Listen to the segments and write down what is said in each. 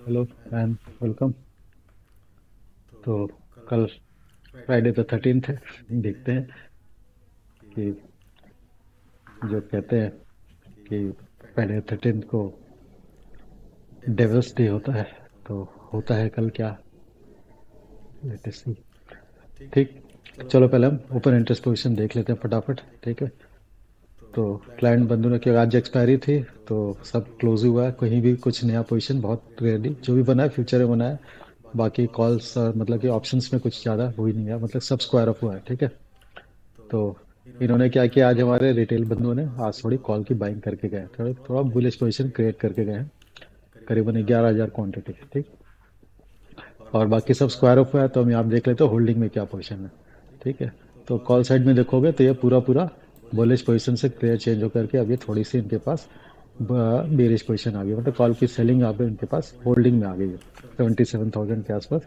Hello and welcome. तो कल Friday the 13th है। देखते हैं कि जो कहते हैं कि फ्राइडे द 13th को डेविल्स डे होता है। तो होता है कल क्या, लेटेस्ट सी। ठीक, चलो पहले हम ओपन इंटरेस्ट पोजीशन देख लेते हैं फटाफट। ठीक है, तो क्लाइंट बंधु ने क्यों आज एक्सपायरी थी, तो सब क्लोज हुआ है, कहीं भी कुछ नया पोजीशन बहुत रेयरली जो भी बना है फ्यूचर में बना है। बाकी कॉल्स मतलब कि ऑप्शंस में कुछ ज़्यादा हुई नहीं है, मतलब सब स्क्वायर ऑफ हुआ है। ठीक है, तो इन्होंने क्या किया, आज हमारे रिटेल बंधुओं ने आज थोड़ी कॉल की बाइंग करके गए, थोड़ा थोड़ा बुलिश पोजीशन क्रिएट करके गए हैं, करीबन 11,000 क्वांटिटी। ठीक, और बाकी सब स्क्वायर ऑफ हुआ है, तो हम यहाँ देख लेते हैं होल्डिंग में क्या पोजीशन है। ठीक है, तो कॉल साइड में देखोगे तो ये पूरा पूरा बुलिश पोजीशन से क्लियर चेंज होकर के अब ये थोड़ी सी इनके पास बेरिश पोजीशन आ गई, मतलब कॉल की सेलिंग यहाँ पे इनके पास होल्डिंग में आ गई है। 77,000 के आसपास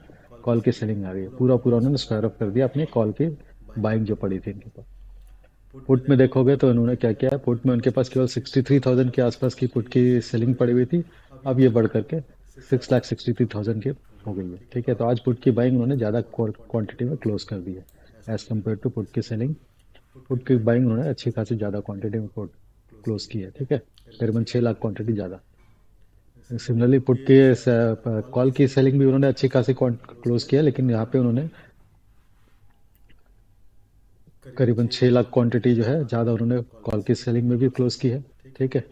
कॉल की सेलिंग आ गई है, पूरा पूरा उन्होंने स्क्वायर ऑफ कर दिया अपनी कॉल की बाइंग जो पड़ी थी इनके पास। पुट में देखोगे तो इन्होंने क्या किया है, पुट में उनके पास केवल 63,000 के आसपास की पुट की सेलिंग पड़ी हुई थी। अब ये बढ़ करके 6,63,000 की हो गई है। ठीक है, तो आज पुट की बाइंग उन्होंने ज़्यादा क्वांटिटी में क्लोज कर दी है एज कम्पेयर टू पुट की सेलिंग। पुट की बाइंग उन्होंने अच्छी खासी ज़्यादा क्वांटिटी में क्लोज की है। ठीक है, करीबन 6 लाख क्वांटिटी ज़्यादा। सिमिलरली पुट के कॉल की सेलिंग भी उन्होंने अच्छी खासी क्लोज किया है, लेकिन यहाँ पे उन्होंने करीबन 6 लाख क्वांटिटी जो है ज़्यादा उन्होंने कॉल की सेलिंग में भी क्लोज की है। ठीक है,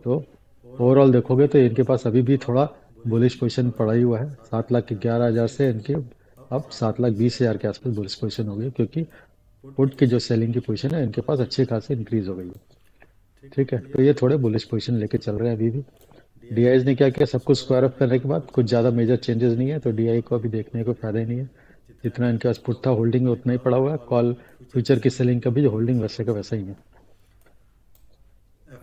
तो ओवरऑल देखोगे तो इनके पास अभी भी थोड़ा बुलिश पोजीशन पड़ा ही हुआ है। 7,11,000 से इनके अब 7,20,000 के आसपास बुलिश पोजीशन हो गई, क्योंकि पुट की जो सेलिंग की पोजीशन है इनके पास अच्छी खासी इंक्रीज हो गई है। ठीक है, तो ये थोड़े बुलिश पोजीशन लेके चल रहे हैं अभी भी। डीआईज ने क्या किया, सब कुछ स्क्वायर अप करने के बाद कुछ ज़्यादा मेजर चेंजेस नहीं है, तो डीआई को अभी देखने को फायदा ही नहीं है। जितना इनके पास पुट था होल्डिंग में उतना ही पड़ा हुआ है, कॉल फ्यूचर की सेलिंग का भी जो होल्डिंग वैसे का वैसा ही है।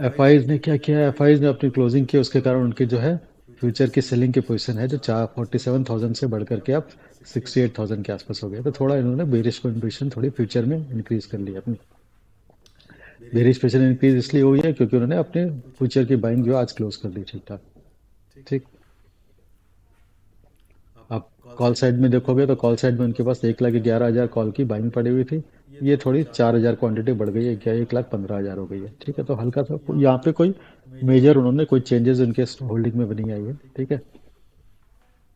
एफआईज ने क्या किया, एफआईज ने अपनी क्लोजिंग की, उसके कारण उनकी जो है फ्यूचर की सेलिंग की पोजीशन है जो 47,000 से बढ़ करके अब 68,000 के आसपास हो गया। तो थोड़ा इन्होंने बेरिश पोजीशन थोड़ी फ्यूचर में इंक्रीज कर ली अपनी। बेरिश पोजीशन इंक्रीज इसलिए हुई है क्योंकि उन्होंने अपने फ्यूचर की बाइंग जो आज क्लोज कर दी ठीक ठाक। ठीक, आप कॉल साइड में देखोगे तो कॉल साइड में उनके पास 1,11,000 कॉल की बाइंग पड़ी हुई थी। ये थोड़ी 4,000 क्वांटिटी बढ़ गई है, क्या 1,15,000 हो गई है। ठीक है, तो हल्का सा यहाँ पे कोई मेजर उन्होंने कोई चेंजेस उनके होल्डिंग में बनी आई है। ठीक है,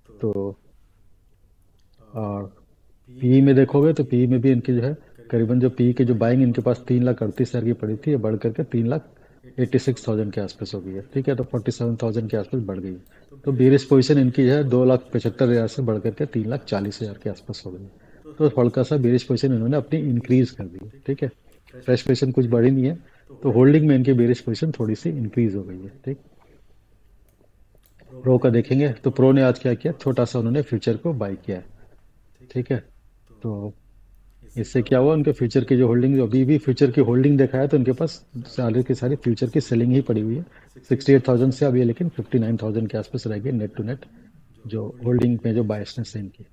तो और पीई में देखोगे तो पीई में भी इनकी जो है करीबन जो पीई की जो बाइंग इनके पास 3,38,000 की पड़ी थी, ये बढ़ करके 3,86,000 के आसपास हो गई है। ठीक है, तो 47,000 के आसपास बढ़ गई है। तो बेरिश पोजीशन इनकी जो है 2,75,000 से बढ़ करके 3,40,000 के आसपास हो गई है। तो हल्का सा बेरिश पोजीशन इन्होंने अपनी इंक्रीज कर दी है। ठीक है, फ्रेश पोजीशन कुछ बढ़ी नहीं है, तो होल्डिंग में इनकी बेरिश पोजीशन थोड़ी सी इंक्रीज हो गई है। ठीक, प्रो का देखेंगे तो प्रो ने आज क्या किया, छोटा सा उन्होंने फ्यूचर को बाई किया है। ठीक है, तो इससे क्या हुआ, उनके फ्यूचर की जो होल्डिंग, जो अभी भी फ्यूचर की होल्डिंग देखा है तो उनके पास सारे के सारे फ्यूचर की सेलिंग ही पड़ी हुई है। 68,000 से अभी लेकिन 59,000 के आसपास रह गई नेट टू नेट जो होल्डिंग में जो बायसनेस है इनकी।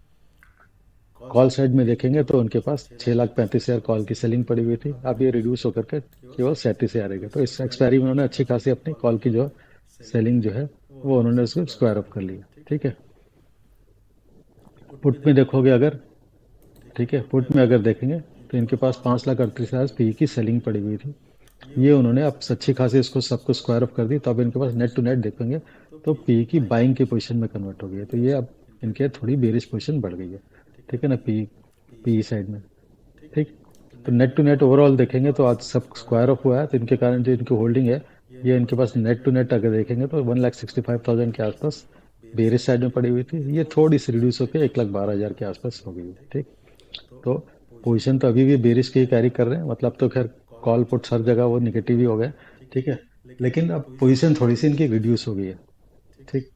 कॉल साइड में देखेंगे तो उनके पास 6,35,000 कॉल की सेलिंग पड़ी हुई थी, अब ये रिड्यूस होकर के केवल 37,000 रह गया। तो इस एक्सपायरी में उन्होंने अच्छी खासी अपनी कॉल की जो सेलिंग जो है वो उन्होंने उसको स्क्वायर अप कर लिया। ठीक है, पुट में देखोगे अगर, ठीक है, पुट में अगर देखेंगे तो इनके पास 5,38,000 पी की सेलिंग पड़ी हुई थी। ये उन्होंने अब अच्छी खासी इसको सबको स्क्वायर अप कर दी, तो अब इनके पास नेट टू नेट देखेंगे तो पी की बाइंग की पोजीशन में कन्वर्ट हो गई है। तो ये अब इनके थोड़ी बेरिश पोजीशन बढ़ गई है। ठीक है ना, पी साइड में। ठीक, तो नेट टू नेट ओवरऑल देखेंगे तो आज सब स्क्वायर ऑफ हुआ है, तो इनके कारण जो इनकी होल्डिंग है ये इनके पास नेट टू नेट अगर देखेंगे तो 1,65,000 के आसपास बेरिश साइड में पड़ी हुई थी, ये थोड़ी सी रिड्यूस होकर 1,12,000 के आसपास हो गई है। ठीक, तो पोजीशन तो अभी भी बेरिश की कैरी कर रहे हैं, मतलब तो खैर कॉल पुट हर जगह वो निगेटिव ही हो गए। ठीक है, लेकिन अब पोजीशन थोड़ी सी इनकी रिड्यूस हो गई है। ठीक,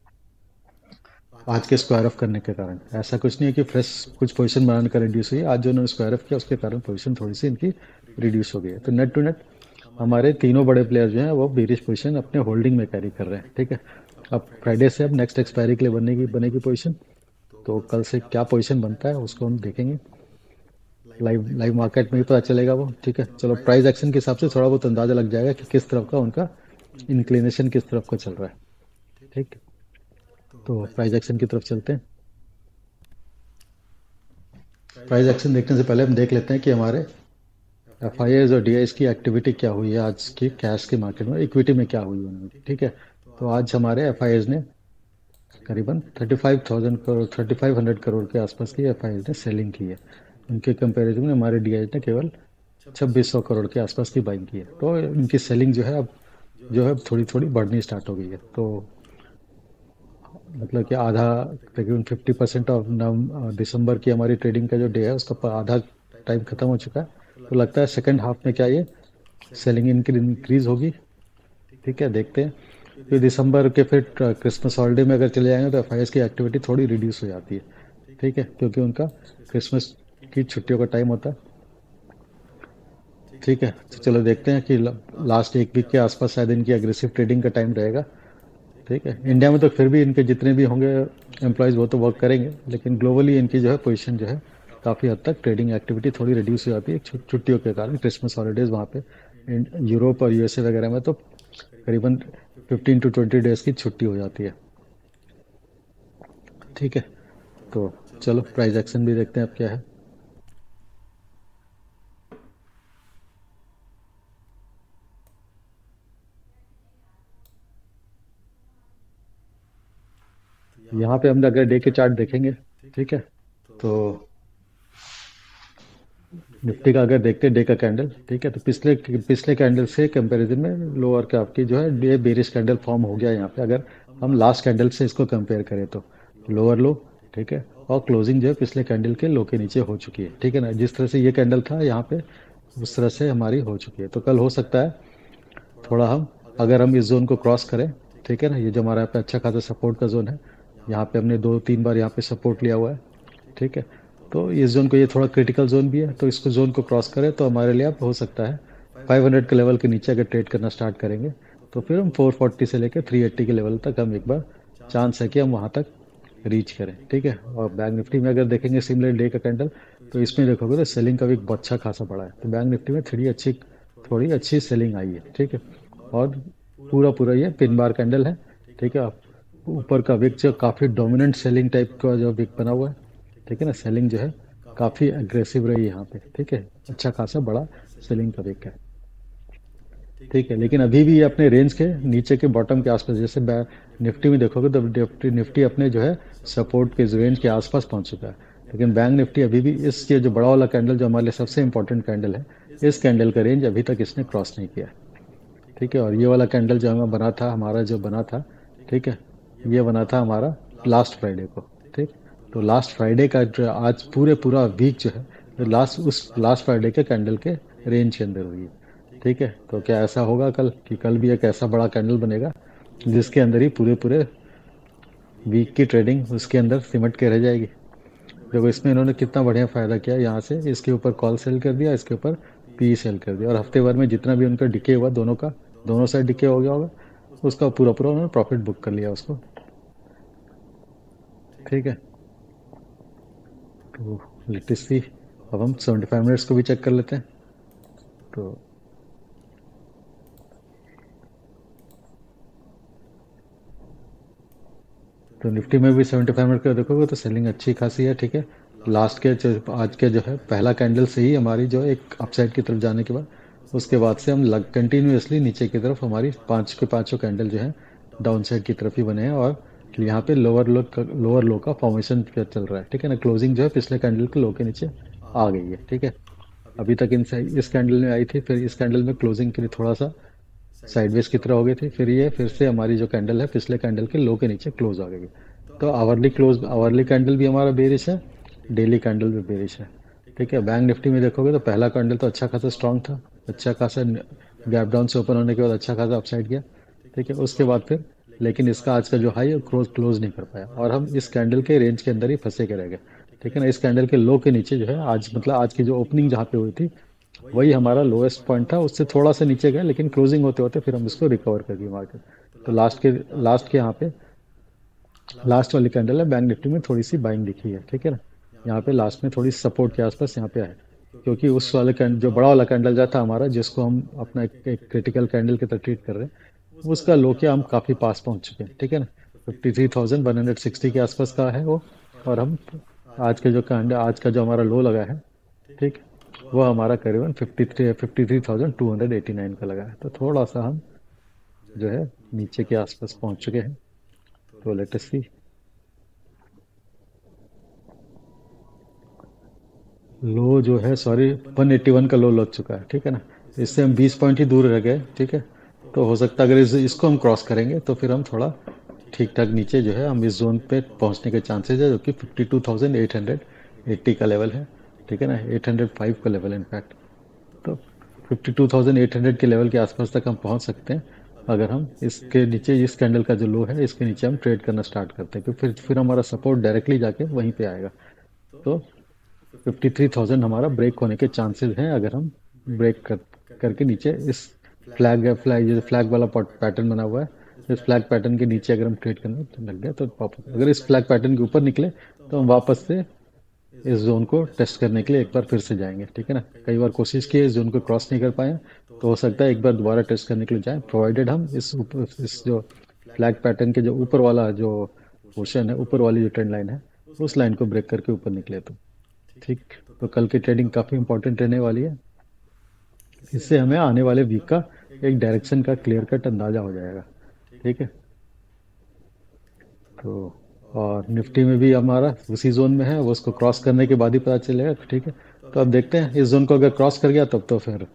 आज के स्क्वायर ऑफ करने के कारण ऐसा कुछ नहीं है कि फ्रेश कुछ पोजीशन बनाने का रिड्यूस हुई है, आज जो उन्होंने स्क्वायर ऑफ किया उसके कारण पोजीशन थोड़ी सी इनकी रिड्यूस हो गई है। तो नेट टू नेट हमारे तीनों बड़े प्लेयर जो हैं वो बेरिश पोजीशन अपने होल्डिंग में कैरी कर रहे हैं। ठीक है, अब फ्राइडे से अब नेक्स्ट एक्सपायरी के लिए बनेगी पोजीशन। तो कल से क्या पोजीशन बनता है उसको हम देखेंगे, लाइव लाइव मार्केट में ही पता चलेगा वो। ठीक है, चलो प्राइस एक्शन के हिसाब से थोड़ा बहुत अंदाजा लग जाएगा कि किस तरफ का उनका इंक्लिनेशन किस तरफ का चल रहा है। ठीक, तो प्राइस एक्शन की तरफ चलते हैं। प्राइस एक्शन देखने से पहले हम देख लेते हैं कि हमारे एफ आई एज और डी आईज की एक्टिविटी क्या हुई है आज की कैश के मार्केट में, इक्विटी में क्या हुई है उनमें, ठीक है। तो आज हमारे एफ आई एज ने करीबन 35,000 करोड़ 3,500 करोड़ के आसपास की एफ आई एज ने सेलिंग की है। उनके कंपैरिजन में हमारे डी आई ने केवल 2,600 करोड़ के आसपास की बाइंग की है। तो इनकी सेलिंग जो है अब जो है थोड़ी थोड़ी बढ़नी स्टार्ट हो गई है। तो मतलब कि आधा तकरीबन 50% ऑफ दिसंबर की हमारी ट्रेडिंग का जो डे है उसका आधा टाइम खत्म हो चुका है। तो लगता है सेकंड हाफ में क्या ये सेलिंग इंक्रीज होगी, ठीक है। देखते हैं। फिर दिसंबर के फिर क्रिसमस हॉलीडे में अगर चले जाएंगे तो एफ की एक्टिविटी थोड़ी रिड्यूस हो जाती है, ठीक है, क्योंकि उनका क्रिसमस की छुट्टियों का टाइम होता है, ठीक है। तो चलो देखते हैं कि लास्ट एक वीक के आसपास शायद इनकी एग्रेसिव ट्रेडिंग का टाइम रहेगा, ठीक है। इंडिया में तो फिर भी इनके जितने भी होंगे एम्प्लॉयज़ वो तो वर्क करेंगे, लेकिन ग्लोबली इनकी जो है पोजीशन जो है काफ़ी हद तक ट्रेडिंग एक्टिविटी थोड़ी रिड्यूस हो जाती है छुट्टियों के कारण, क्रिसमस हॉलीडेज़ वहाँ पे यूरोप और यूएसए वगैरह में तो करीबन 15 to 20 डेज की छुट्टी हो जाती है, ठीक है। तो चलो प्राइस एक्शन भी देखते हैं अब क्या है। यहाँ पे हम अगर डे के चार्ट देखेंगे, ठीक है, तो निफ्टी का अगर देखते हैं डे का कैंडल, ठीक है, तो पिछले पिछले कैंडल से कंपैरिजन में लोअर का आपकी जो है डे बेरिश कैंडल फॉर्म हो गया यहाँ पे। अगर हम लास्ट कैंडल से इसको कंपेयर करें तो लोअर लो, ठीक है, और क्लोजिंग जो है पिछले कैंडल के लो के नीचे हो चुकी है, ठीक है ना। जिस तरह से ये कैंडल था यहाँ पे उस तरह से हमारी हो चुकी है। तो कल हो सकता है थोड़ा हम अगर हम इस जोन को क्रॉस करें, ठीक है ना, ये जो हमारा यहाँ पे अच्छा खासा सपोर्ट का जोन है, यहाँ पे हमने 2-3 बार यहाँ पे सपोर्ट लिया हुआ है, ठीक है। तो इस जोन को ये थोड़ा क्रिटिकल जोन भी है, तो इसको जोन को क्रॉस करें तो हमारे लिए अब हो सकता है 500 के लेवल के नीचे अगर ट्रेड करना स्टार्ट करेंगे तो फिर हम 440 से लेकर 380 के लेवल तक हम एक बार चांस है कि हम वहाँ तक रीच करें, ठीक है। और बैंक निफ्टी में अगर देखेंगे सिमिलर डे का कैंडल, तो इसमें देखोगे तो सेलिंग का भी एक अच्छा खासा बड़ा है। तो बैंक निफ्टी में थोड़ी अच्छी सेलिंग आई है, ठीक है। और पूरा पूरा ये पिन बार कैंडल है, ठीक है। आप ऊपर का विक जो काफ़ी डोमिनेंट सेलिंग टाइप का जो विक बना हुआ है, ठीक है ना, सेलिंग जो है काफ़ी एग्रेसिव रही है यहाँ पे, ठीक है। अच्छा खासा बड़ा सेलिंग का विक है, ठीक है। लेकिन अभी भी ये अपने रेंज के नीचे के बॉटम के आसपास, जैसे निफ्टी में देखोगे तो निफ्टी अपने जो है सपोर्ट के रेंज के आसपास पहुंच चुका है। लेकिन बैंक निफ्टी अभी भी इस ये जो बड़ा वाला कैंडल जो हमारे लिए सबसे इंपॉर्टेंट कैंडल है, इस कैंडल का रेंज अभी तक इसने क्रॉस नहीं किया है, ठीक है। और ये वाला कैंडल जो हमें बना था, हमारा जो बना था, ठीक है, ये बना था हमारा लास्ट फ्राइडे को, ठीक। तो लास्ट फ्राइडे का जो आज पूरा वीक जो है तो लास्ट फ्राइडे के कैंडल के रेंज के अंदर हुई है, ठीक है। तो क्या ऐसा होगा कल कि कल भी एक ऐसा बड़ा कैंडल बनेगा जिसके अंदर ही पूरे पूरे वीक की ट्रेडिंग उसके अंदर सिमट के रह जाएगी। देखो इसमें इन्होंने कितना बढ़िया फायदा किया, यहाँ से इसके ऊपर कॉल सेल कर दिया, इसके ऊपर पी सेल कर दिया, और हफ्ते भर में जितना भी उनका डिके हुआ दोनों साइड डिके हो गया होगा, उसका पूरा पूरा उन्होंने प्रॉफिट बुक कर लिया उसको, ठीक है। तो लेटेस्ट सी अब हम 75 मिनट्स को भी चेक कर लेते हैं। तो निफ्टी में भी 75 मिनट का देखोगे तो सेलिंग अच्छी खासी है, ठीक है। आज के जो है पहला कैंडल से ही हमारी जो एक अपसाइड की तरफ जाने के बाद उसके बाद से हम लग कंटिन्यूसली नीचे की तरफ हमारी पांच के पांचों कैंडल जो है डाउन साइड की तरफ ही बने हैं। और यहाँ पे लोअर लो का फॉर्मेशन चल रहा है, ठीक है ना। क्लोजिंग जो है पिछले कैंडल के लो के नीचे आ गई है, ठीक है। अभी तक इस कैंडल में आई थी, फिर इस कैंडल में क्लोजिंग के लिए थोड़ा सा साइडवेज की तरह हो गई थी, फिर ये फिर से हमारी जो कैंडल है पिछले कैंडल के लो के नीचे क्लोज आ गई है। तो आवरली कैंडल भी हमारा बेरिश है, डेली कैंडल भी बेरिश है, ठीक है। बैंक निफ्टी में देखोगे तो पहला कैंडल तो अच्छा खासा स्ट्रांग था, अच्छा खासा गैप डाउन से ओपन होने के बाद अच्छा खासा अपसाइड गया, ठीक है। उसके बाद फिर लेकिन इसका आज का जो हाई है क्लोज नहीं कर पाया और हम इस कैंडल के रेंज के अंदर ही फंसे के रह गए, ठीक है ना। इस कैंडल के लो के नीचे जो है आज मतलब आज की जो ओपनिंग जहाँ पे हुई थी वही हमारा लोएस्ट पॉइंट था, उससे थोड़ा सा नीचे गया, लेकिन क्लोजिंग होते होते फिर हम इसको रिकवर कर दिए मार्केट। तो लास्ट के यहाँ पे लास्ट वाली कैंडल है बैंक निफ्टी में थोड़ी सी बाइंग दिखी है, ठीक है ना। यहाँ पे लास्ट में थोड़ी सपोर्ट के आसपास यहाँ पे है, क्योंकि उस वाले कैंडल जो बड़ा वाला कैंडल जो था हमारा जिसको हम अपना एक क्रिटिकल कैंडल की तरह ट्रीट कर रहे हैं, उसका लो के हम काफी पास पहुंच चुके हैं, ठीक है ना। 53,160 के आसपास का है वो। और हम आज का जो हमारा लो लगा है, ठीक, वो हमारा करीबन 53,289 का लगा है। तो थोड़ा सा हम जो है नीचे के आसपास पहुंच चुके हैं। तो लेट अस सी। लो जो है, सॉरी, 181 का लो लग चुका है, ठीक है ना। इससे हम 20 पॉइंट ही दूर रह गए, ठीक है। तो हो सकता है अगर इसको हम क्रॉस करेंगे तो फिर हम थोड़ा ठीक ठाक नीचे जो है हम इस जोन पे पहुंचने के चांसेस है, जो कि 52,880 का लेवल है, ठीक है ना। 805 का लेवल है इनफैक्ट। तो 52,800 के लेवल के आसपास तक हम पहुंच सकते हैं अगर हम इसके नीचे, इस कैंडल का जो लो है इसके नीचे हम ट्रेड करना स्टार्ट करते हैं, क्योंकि फिर हमारा सपोर्ट डायरेक्टली जाके वहीं पे आएगा। तो 53,000 हमारा ब्रेक होने के चांसेस हैं अगर हम करके नीचे इस फ्लैग वाला पैटर्न बना हुआ है, इस फ्लैग पैटर्न के नीचे अगर हम ट्रेड करने तो लग गया तो वापस, अगर इस फ्लैग पैटर्न के ऊपर निकले तो हम वापस से इस जोन को टेस्ट करने के लिए एक बार फिर से जाएंगे, ठीक है ना। कई बार कोशिश की है, इस जोन को क्रॉस नहीं कर पाए, तो हो सकता है एक बार दोबारा टेस्ट करने के लिए जाएं, प्रोवाइडेड हम इस जो फ्लैग पैटर्न के जो ऊपर वाला जो पोर्शन है, ऊपर वाली जो ट्रेंड लाइन है, उस लाइन को ब्रेक करके ऊपर निकले तो ठीक। तो कल की ट्रेडिंग काफी इंपॉर्टेंट रहने वाली है। इससे हमें आने वाले वीक का एक डायरेक्शन का क्लियर कट अंदाजा हो जाएगा, ठीक है। तो और निफ्टी में भी हमारा उसी जोन में है, वो उसको क्रॉस करने के बाद ही पता चलेगा, ठीक है। तो अब देखते हैं, इस जोन को अगर क्रॉस कर गया तब तो फिर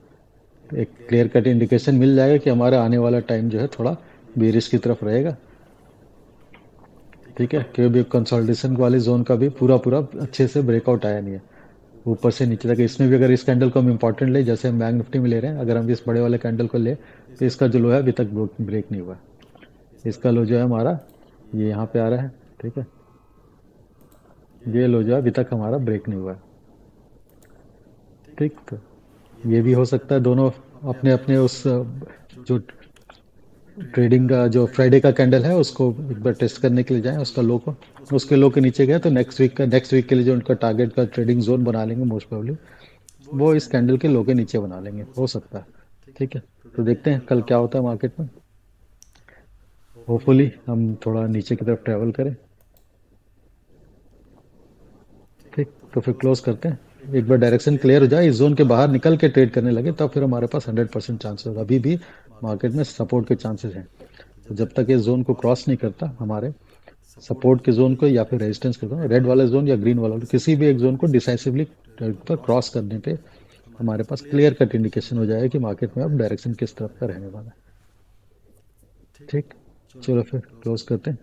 एक क्लियर कट इंडिकेशन मिल जाएगा कि हमारा आने वाला टाइम जो है थोड़ा बेरिश की तरफ रहेगा, ठीक है। क्योंकि भी कंसोलिडेशन वाले जोन का भी पूरा पूरा अच्छे से ब्रेकआउट आया नहीं है ऊपर से नीचे तक। इसमें भी अगर इस कैंडल को हम इंपॉर्टेंट ले, जैसे हम बैंक निफ्टी में ले रहे हैं, अगर हम इस बड़े वाले कैंडल को ले तो इसका जो लो है अभी तक ब्रेक नहीं हुआ। इसका लो जो है हमारा ये यहाँ पे आ रहा है, ठीक है। ये लो जो है अभी तक हमारा ब्रेक नहीं हुआ है, ठीक। तो ये भी हो सकता है दोनों अपने अपने उस जो ट्रेडिंग का जो फ्राइडे का कैंडल है उसको एक बार टेस्ट करने के लिए जाएं, उसका लो को, उसके लो के नीचे गए तो नेक्स्ट वीक के लिए जो उनका टारगेट का ट्रेडिंग जोन बना लेंगे मोस्ट प्रोबेबली, वो इस कैंडल के लो के नीचे बना लेंगे, हो सकता है, ठीक है। तो देखते हैं कल क्या होता है मार्केट में। होपफुली हम थोड़ा नीचे की तरफ ट्रेवल करें, ठीक। तो फिर क्लोज करते हैं, एक बार डायरेक्शन क्लियर हो जाए, इस जोन के बाहर निकल के ट्रेड करने लगे, तब फिर हमारे पास 100% चांसेस होगा। अभी भी मार्केट में सपोर्ट के चांसेस हैं। तो जब तक इस जोन को क्रॉस नहीं करता, हमारे सपोर्ट के जोन को या फिर रेजिस्टेंस के जोन, रेड वाला जोन या ग्रीन वाला, किसी भी एक जोन को डिसाइसिवली पर क्रॉस करने पे हमारे पास क्लियर कट इंडिकेशन हो जाएगा कि मार्केट में अब डायरेक्शन किस तरफ का रहने वाला है, ठीक। चलो फिर क्लोज करते हैं।